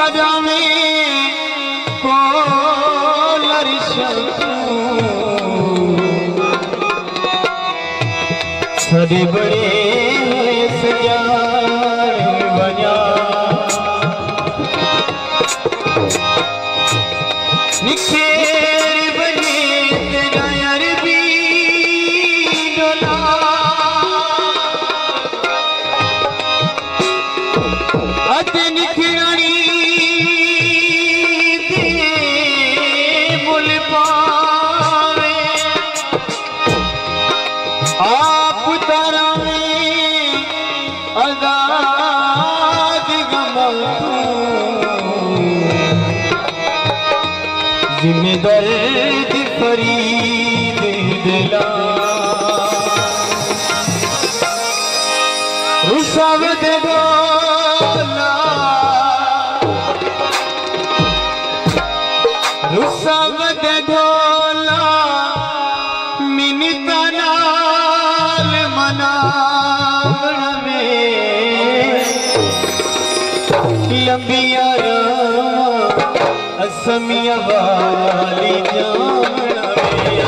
सारा में कोलर सरे बड़े सजान बना निखेर बने तेरा अरबी डोला अत निखरानी दे मुल पावे आप तारा में आजाद जिम्मेदार फरीद दिला रुसावत डोला रुसावत ढोला मिनिता नाल मनावण में लंबिया असमिया वाली जामना में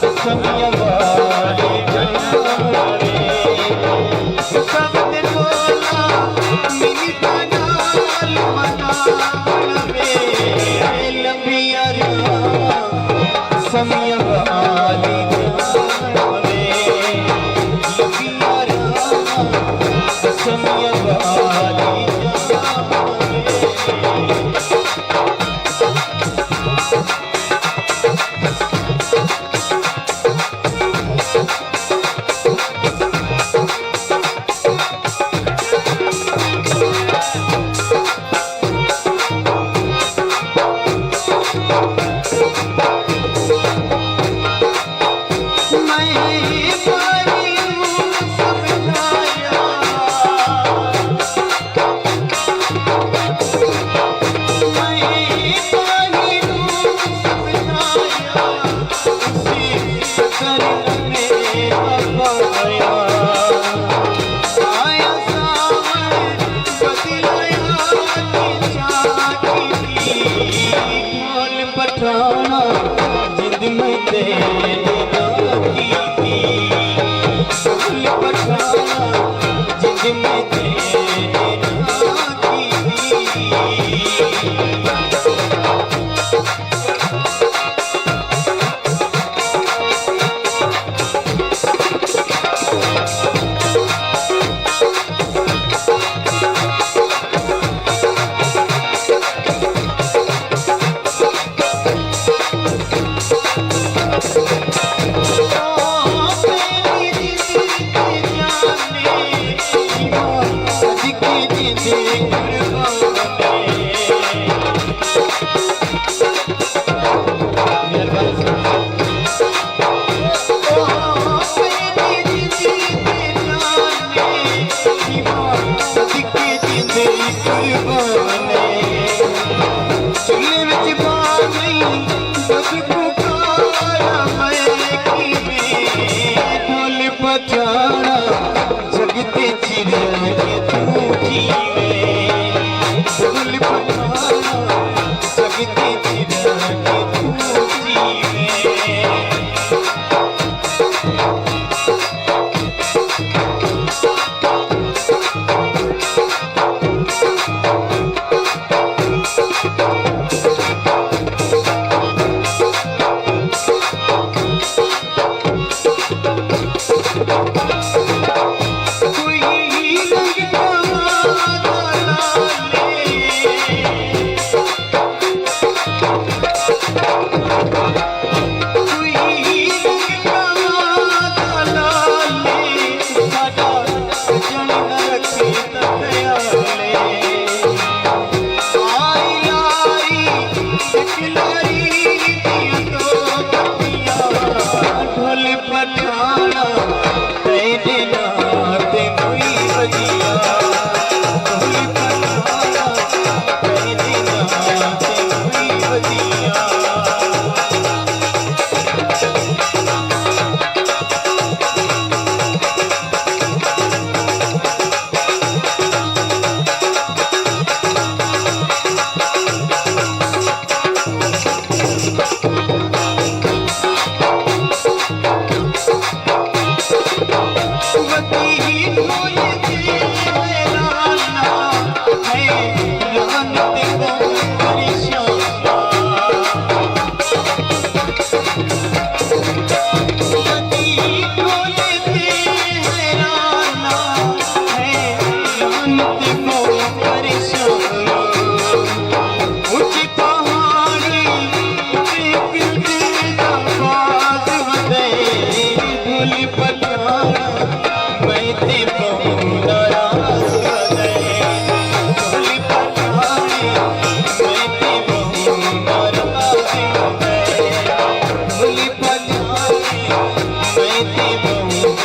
असमिया वाली जामना में सबद ढोला मिनिता नाल मनावण में लंबिया असमिया वाली जामना में लंबिया असमिया वाली पठाना जिंद में तेरे नाकी थी फूल पठाना जिंद में तेरे नाकी थी पठाना जगते चिड़िया के तू जीवे फूल पठाना जगते चिड़िया के तू जीवे ढोली बजाना मैं ते बहु नाराज गए ढोली बजाना मैं ते बहु नाराज गए ढोली बजाना मैं ते बहु